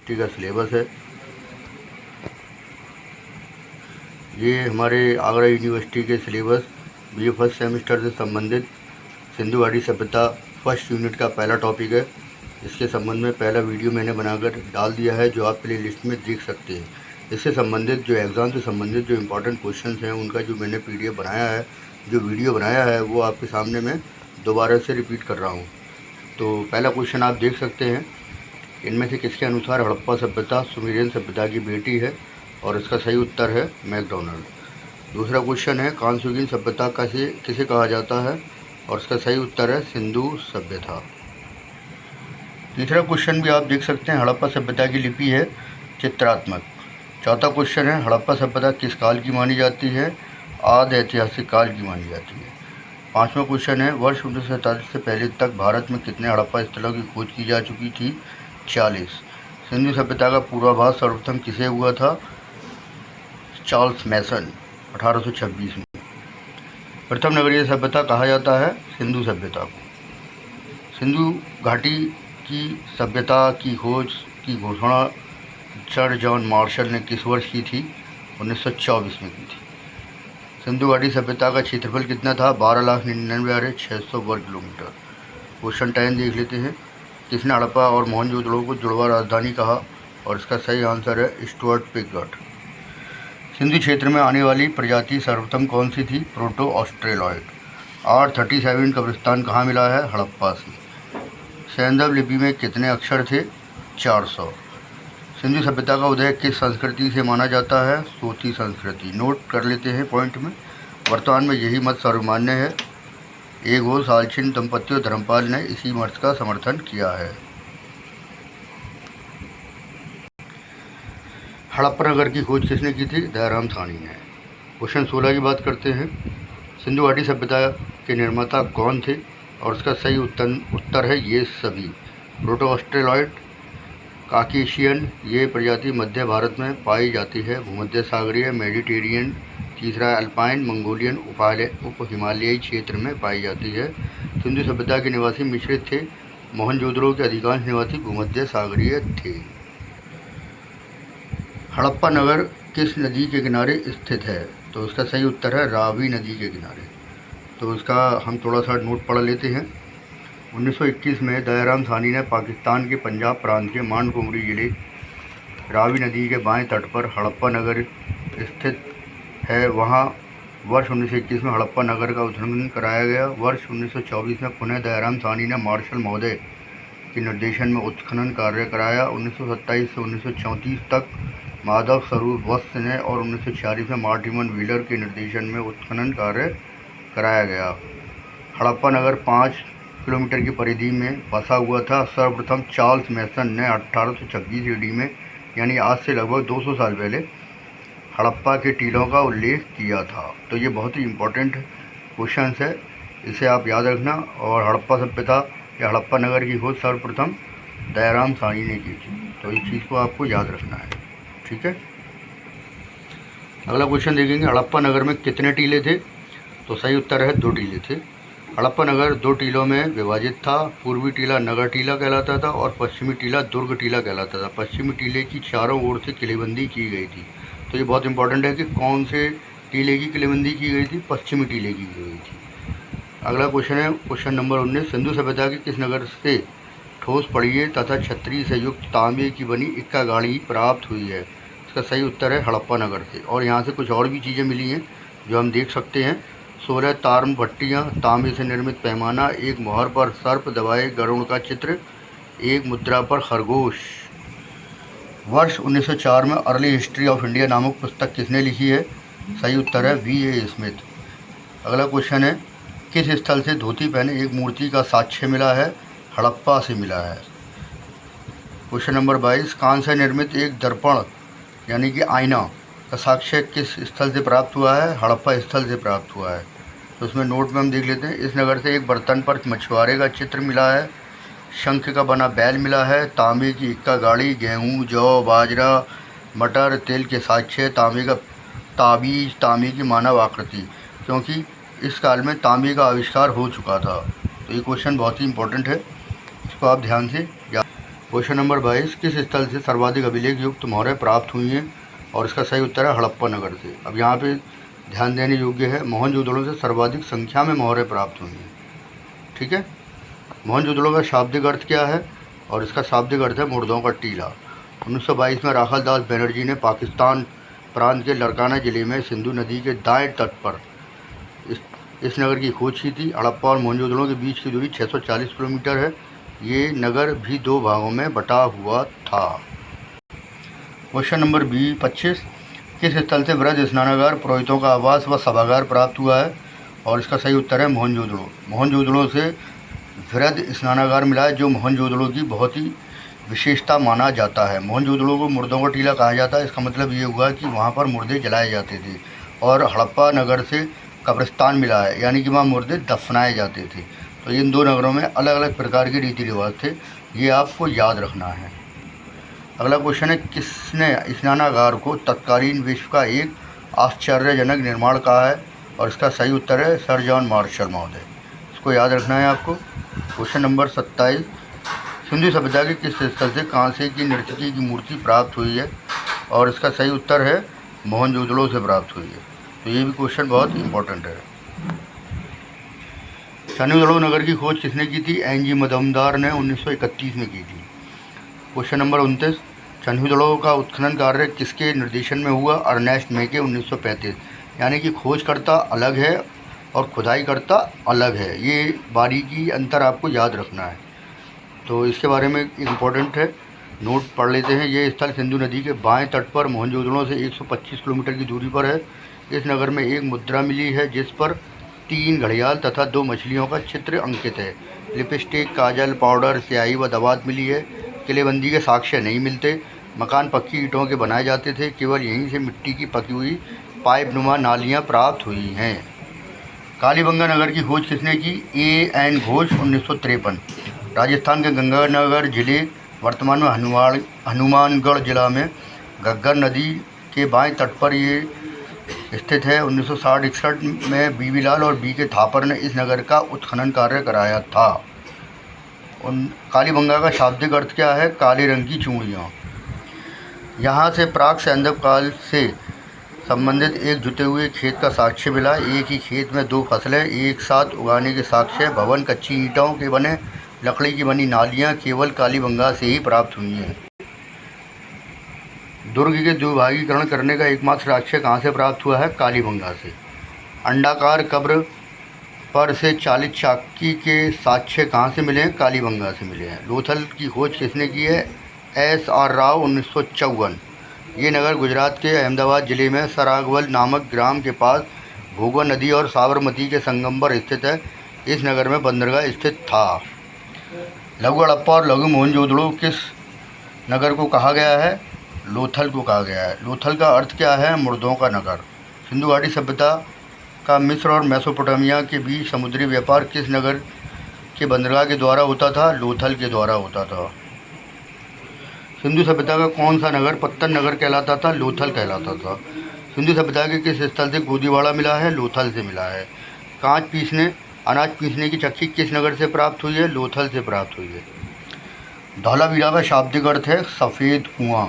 University का syllabus है। ये हमारे आगरा यूनिवर्सिटी के सिलेबस बीए फर्स्ट सेमेस्टर से संबंधित सिंधु घाटी सभ्यता फर्स्ट यूनिट का पहला टॉपिक है। इसके संबंध में पहला वीडियो मैंने बनाकर डाल दिया है, जो आप प्ले लिस्ट में देख सकते हैं। इससे संबंधित जो एग्ज़ाम से संबंधित जो इम्पोर्टेंट क्वेश्चन हैं उनका जो मैंने PDF बनाया है, जो वीडियो बनाया है, वो आपके सामने मैं दोबारा से रिपीट कर रहा हूँ। तो पहला क्वेश्चन आप देख सकते हैं, इनमें से किसके अनुसार हड़प्पा सभ्यता सुमेरियन सभ्यता की बेटी है, और इसका सही उत्तर है मैकडोनल्ड। दूसरा क्वेश्चन है, कांस्युगीन सभ्यता किसे कहा जाता है, और इसका सही उत्तर है सिंधु सभ्यता। तीसरा क्वेश्चन भी आप देख सकते हैं, हड़प्पा सभ्यता की लिपि है चित्रात्मक। चौथा क्वेश्चन है, हड़प्पा सभ्यता किस काल की मानी जाती है, आदि ऐतिहासिक काल की मानी जाती है। पाँचवा क्वेश्चन है, वर्ष 1947 से पहले तक भारत में कितने हड़प्पा स्थलों की खोज की जा चुकी थी, 40। सिंधु सभ्यता का पूर्वाभास सर्वप्रथम किसे हुआ था, चार्ल्स मैसन 1826 में। प्रथम नगरीय सभ्यता कहा जाता है सिंधु सभ्यता को। सिंधु घाटी की सभ्यता की खोज की घोषणा सर जॉन मार्शल ने किस वर्ष की थी, 1924 में की थी। सिंधु घाटी सभ्यता का क्षेत्रफल कितना था, 12,99,600 वर्ग किलोमीटर। क्वेश्चन 10 देख लेते हैं, किसने हड़प्पा और मोहनजोदड़ो को जुड़वा राजधानी कहा, और इसका सही आंसर है स्टुअर्ट पिगॉट। सिंधु क्षेत्र में आने वाली प्रजाति सर्वप्रथम कौन सी थी, प्रोटो ऑस्ट्रेलॉइड। R37 कब्रिस्तान कहाँ मिला है, हड़प्पा से। सैंधव लिपि में कितने अक्षर थे, 400। सिंधु सभ्यता का उदय किस संस्कृति से माना जाता है, सूती संस्कृति। नोट कर लेते हैं पॉइंट में। वर्तमान में यही मत सर्वमान्य है। एगो सालचिन दंपतियों धर्मपाल ने इसी मत का समर्थन किया है। हड़प्पा नगर की खोज किसने की थी, दयाराम साहनी ने। क्वेश्चन 16 की बात करते हैं, सिंधु घाटी सभ्यता के निर्माता कौन थे, और इसका सही उत्तर है ये सभी। प्रोटो ऑस्ट्रेलॉइड, काकेशियन, ये प्रजाति मध्य भारत में पाई जाती है, भूमध्य सागरीय, मेडिटेरियन। तीसरा अल्पाइन, मंगोलियन, उप हिमालयी क्षेत्र में पाई जाती है। सिंधु सभ्यता के निवासी मिश्रित थे, मोहनजोदड़ो के अधिकांश निवासी भूमध्य सागरीय थे। हड़प्पा नगर किस नदी के किनारे स्थित है, तो इसका सही उत्तर है रावी नदी के किनारे। तो इसका हम थोड़ा सा नोट पढ़ लेते हैं। 1921 में दयाराम साहनी ने पाकिस्तान के पंजाब प्रांत के मानकुमरी जिले रावी नदी के बाएं तट पर हड़प्पा नगर स्थित है, वहां वर्ष 1921 में हड़प्पा नगर का उत्खनन कराया गया। वर्ष 1924 में पुनः दयाराम साहनी ने मार्शल महोदय के निर्देशन में उत्खनन कार्य कराया। 1927 से 1934 तक माधव स्वरूप वत्स ने और 1946 में मार्टिमन व्हीलर के निर्देशन में उत्खनन कार्य कराया गया। हड़प्पा नगर 5 किलोमीटर की परिधि में बसा हुआ था। सर्वप्रथम चार्ल्स मैसन ने 1826 AD में, यानी आज से लगभग 200 साल पहले, हड़प्पा के टीलों का उल्लेख किया था। तो ये बहुत ही इम्पोर्टेंट क्वेश्चन है, इसे आप याद रखना। और हड़प्पा सभ्यता या हड़प्पा नगर की खोज सर्वप्रथम दयाराम साहनी ने की थी, तो इस चीज़ को आपको याद रखना है, ठीक है। अगला क्वेश्चन देखेंगे, हड़प्पा नगर में कितने टीले थे, तो सही उत्तर है 2 टीले थे। हड़प्पा नगर 2 टीलों में विभाजित था। पूर्वी टीला नगर टीला कहलाता था और पश्चिमी टीला दुर्ग टीला कहलाता था। पश्चिमी टीले की चारों ओर से किलेबंदी की गई थी। तो ये बहुत इंपॉर्टेंट है कि कौन से टीले की किलेबंदी की गई थी, पश्चिमी टीले की गई थी। अगला क्वेश्चन है क्वेश्चन नंबर 19, सिंधु सभ्यता के किस नगर से ठोस पड़िये तथा छतरी से युक्त तांबे की बनी इक्का गाड़ी प्राप्त हुई है, इसका सही उत्तर है हड़प्पा नगर से। और यहाँ से कुछ और भी चीज़ें मिली हैं जो हम देख सकते हैं। 16 ताम्र भट्टियाँ, तांबे से निर्मित पैमाना, एक मोहर पर सर्प दबाए गरुड़ का चित्र, एक मुद्रा पर खरगोश। वर्ष 1904 में अर्ली हिस्ट्री ऑफ इंडिया नामक पुस्तक किसने लिखी है, सही उत्तर है V.A. स्मिथ। अगला क्वेश्चन है, किस स्थल से धोती पहने एक मूर्ति का साक्ष्य मिला है, हड़प्पा से मिला है। क्वेश्चन नंबर 22, कांस्य से निर्मित एक दर्पण यानी कि आईना का साक्ष्य किस स्थल से प्राप्त हुआ है, हड़प्पा स्थल से प्राप्त हुआ है। तो उसमें नोट में हम देख लेते हैं, इस नगर से एक बर्तन पर मछुआरे का चित्र मिला है, शंख का बना बैल मिला है, तांबे की इक्का गाड़ी, गेहूँ, जौ, बाजरा, मटर, तिल के साक्ष्य, तांबे का ताबीज, तांबे की मानव आकृति, क्योंकि इस काल में तांबे का आविष्कार हो चुका था। तो ये क्वेश्चन बहुत ही इंपॉर्टेंट है, इसको आप ध्यान से याद। क्वेश्चन नंबर 22, किस स्थल से सर्वाधिक अभिलेख युक्त मोहरें प्राप्त हुई हैं? और इसका सही उत्तर है हड़प्पा नगर से। अब यहाँ पे ध्यान देने योग्य है, मोहनजोदड़ो से सर्वाधिक संख्या में मोहरें प्राप्त हुई हैं। ठीक है, मोहनजोदड़ो का शाब्दिक अर्थ क्या है? और इसका शाब्दिक अर्थ है मुर्दों का टीला। 1922 में राखाल दास बनर्जी ने पाकिस्तान प्रांत के लड़काना ज़िले में सिंधु नदी के दाएं तट पर इस नगर की खोज की थी। हड़प्पा और मोहनजोदड़ो के बीच की दूरी 640 किलोमीटर है। ये नगर भी 2 भागों में बटा हुआ था। क्वेश्चन नंबर 25, किस स्थल से ब्रज स्नानागार, पुरोहितों का आवास व सभागार प्राप्त हुआ है? और इसका सही उत्तर है मोहनजोदड़ो। मोहनजोदड़ो से वृद्ध स्नानागार मिला है, जो मोहनजोदड़ो की बहुत ही विशेषता माना जाता है। मोहनजोदड़ो को मुर्दों का टीला कहा जाता है। इसका मतलब ये हुआ कि वहाँ पर मुर्दे जलाए जाते थे। और हड़प्पा नगर से कब्रिस्तान मिला है, यानी कि वहाँ मुर्दे दफनाए जाते थे। तो इन 2 नगरों में अलग अलग प्रकार के रीति रिवाज थे, ये आपको याद रखना है। अगला क्वेश्चन है, किसने स्नानागार को तत्कालीन विश्व का एक आश्चर्यजनक निर्माण कहा है? और इसका सही उत्तर है सर जॉन मार्शल महोदय। इसको याद रखना है आपको। क्वेश्चन नंबर 27, सिंधु सभ्यता के किस स्थल से कांसे की नर्तकी की मूर्ति प्राप्त हुई है? और इसका सही उत्तर है मोहनजोदड़ो से प्राप्त हुई है। तो ये भी क्वेश्चन बहुत इंपॉर्टेंट है। छन्नुदड़ो नगर की खोज किसने की थी? एन.जी. मजूमदार ने 1931 में की थी। क्वेश्चन नंबर 29, छन्नुदड़ो का उत्खनन कार्य किसके निर्देशन में हुआ? अर्नेस्ट मेके 1935। यानी कि खोजकर्ता अलग है और खुदाईकर्ता अलग है। ये बारीकी अंतर आपको याद रखना है। तो इसके बारे में इम्पोर्टेंट है, नोट पढ़ लेते हैं। ये स्थल सिंधु नदी के बाएं तट पर मोहनजोदड़ो से 125 किलोमीटर की दूरी पर है। इस नगर में एक मुद्रा मिली है जिस पर 3 घड़ियाल तथा 2 मछलियों का चित्र अंकित है। लिपस्टिक, काजल, पाउडर, स्याही व दवात मिली है। किलेबंदी के साक्ष्य नहीं मिलते। मकान पक्की ईंटों के बनाए जाते थे। केवल यहीं से मिट्टी की पकी हुई पाइपनुमा नालियाँ प्राप्त हुई हैं। कालीबंगा नगर की खोज किसने की? A.N. घोष 1953। राजस्थान के गंगानगर जिले, वर्तमान में हनुमानगढ़ जिला में घग्गर नदी के बाएं तट पर ये स्थित है। 1960-61 में बीबी लाल और बी के थापर ने इस नगर का उत्खनन कार्य कराया था। कालीबंगा का शाब्दिक अर्थ क्या है? काले रंग की चूड़ियाँ। यहाँ से प्राक सैंधव काल से संबंधित एक जुते हुए खेत का साक्ष्य मिला। एक ही खेत में 2 फसलें एक साथ उगाने के साक्ष्य। भवन कच्ची ईंटों के बने, लकड़ी की बनी नालियाँ केवल कालीबंगा से ही प्राप्त हुई हैं। दुर्ग के द्विभागीकरण करने का एकमात्र साक्ष्य कहाँ से प्राप्त हुआ है? कालीबंगा से। अंडाकार कब्र पर से 40 चाकी के साक्ष्य कहाँ से मिले हैं? कालीबंगा से मिले हैं। लोथल की खोज किसने की है? S.R. राव 1954। ये नगर गुजरात के अहमदाबाद ज़िले में सरागवल नामक ग्राम के पास भोगवा नदी और साबरमती के संगम पर स्थित है। इस नगर में बंदरगाह स्थित था। लघु हड़प्पा और लघु मोहनजोदड़ो किस नगर को कहा गया है? लोथल को कहा गया है। लोथल का अर्थ क्या है? मुर्दों का नगर। सिंधु घाटी सभ्यता का मिस्र और मेसोपोटामिया के बीच समुद्री व्यापार किस नगर के बंदरगाह के द्वारा होता था? लोथल के द्वारा होता था। सिंधु सभ्यता का कौन सा नगर पत्तन नगर कहलाता था? लोथल कहलाता था। सिंधु सभ्यता के किस स्थल से गोदीवाड़ा मिला है? लोथल से मिला है। अनाज पीसने की चक्की किस नगर से प्राप्त हुई है? लोथल से प्राप्त हुई है। धौलावीरा का शाब्दिक अर्थ है सफ़ेद कुआं।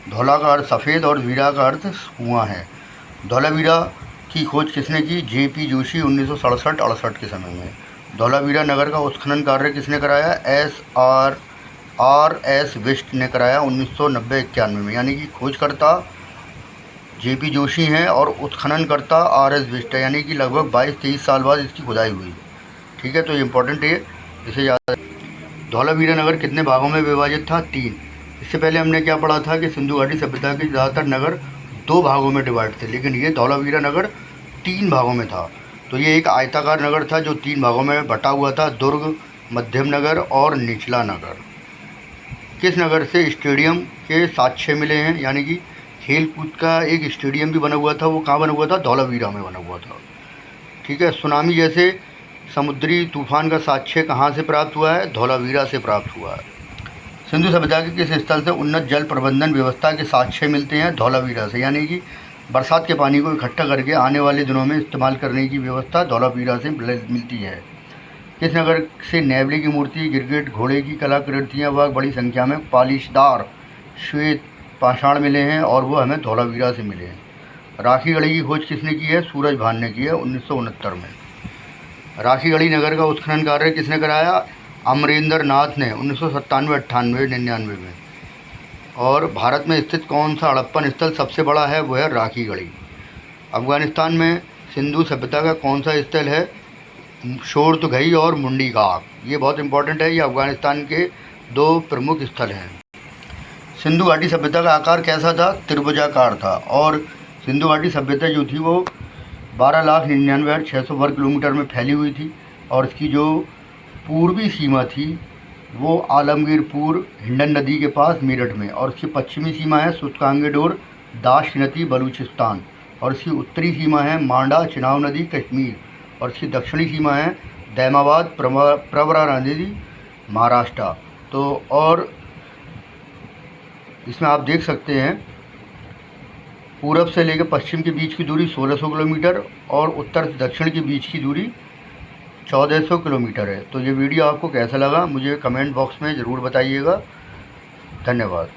धौला का अर्थ सफ़ेद और वीरा का अर्थ कुआं है। धौलावीरा की खोज किसने की? J.P. जोशी 1967-68 के समय में। धौलावीरा नगर का उत्खनन कार्य किसने कराया? R.S. वेस्ट ने कराया 1990-91 में। यानी कि खोजकर्ता J.P. जोशी हैं और उत्खननकर्ता R.S. वेस्ट है। यानी कि लगभग 22-23 साल बाद इसकी खुदाई हुई। ठीक है, तो ये इम्पोर्टेंट है, इसे याद। धौलावीरा नगर कितने भागों में विभाजित था? 3। इससे पहले हमने क्या पढ़ा था कि सिंधु घाटी सभ्यता के ज़्यादातर नगर 2 भागों में डिवाइड थे, लेकिन ये धौलावीरा नगर 3 भागों में था। तो ये एक आयताकार नगर था जो 3 भागों में बटा हुआ था, दुर्ग, मध्यम नगर और निचला नगर। किस नगर से स्टेडियम के साक्ष्य मिले हैं? यानी कि खेल कूद का एक स्टेडियम भी बना हुआ था। वो कहाँ बना हुआ था? धौलावीरा में बना हुआ था। ठीक है, सुनामी जैसे समुद्री तूफान का साक्ष्य कहाँ से प्राप्त हुआ है? धौलावीरा से प्राप्त हुआ है। सिंधु सभ्यता के किस स्थल से उन्नत जल प्रबंधन व्यवस्था के साक्ष्य मिलते हैं? धौलावीरा से। यानी कि बरसात के पानी को इकट्ठा करके आने वाले दिनों में इस्तेमाल करने की व्यवस्था धौलावीरा से मिलती है। किस नगर से नेवली की मूर्ति, गिरगिट, घोड़े की कलाकृतियाँ व बड़ी संख्या में पालिशदार श्वेत पाषाण मिले हैं और वो हमें धौलावीरा से मिले हैं। राखी गढ़ी की खोज किसने की है? सूरज भान ने की है 1969 में। राखी गढ़ी नगर का उत्खनन कार्य किसने कराया? अमरेंद्र नाथ ने 1997, 98, 99 में। और भारत में स्थित कौन सा हड़प्पन स्थल सबसे बड़ा है? वो है राखी गढ़ी। अफगानिस्तान में सिंधु सभ्यता का कौन सा स्थल है? शोरतुघई और मुंडीगाग। ये बहुत इंपॉर्टेंट है, ये अफगानिस्तान के 2 प्रमुख स्थल हैं। सिंधु घाटी सभ्यता का आकार कैसा था? त्रिभुजाकार था। और सिंधु घाटी सभ्यता जो थी वो 12,99,600 वर्ग किलोमीटर में फैली हुई थी। और इसकी जो पूर्वी सीमा थी वो आलमगीरपुर हिंडन नदी के पास मेरठ में, और इसकी पश्चिमी सीमा है सुस्तांगेडोर दाशनती बलूचिस्तान, और इसकी उत्तरी सीमा है मांडा चिनाब नदी कश्मीर, और इसकी दक्षिणी सीमा है दैमाबाद प्रवरा नदी महाराष्ट्र। तो और इसमें आप देख सकते हैं पूरब से लेकर पश्चिम के बीच की दूरी 1600 किलोमीटर और उत्तर से दक्षिण के बीच की दूरी 1400 किलोमीटर है। तो ये वीडियो आपको कैसा लगा मुझे कमेंट बॉक्स में ज़रूर बताइएगा। धन्यवाद।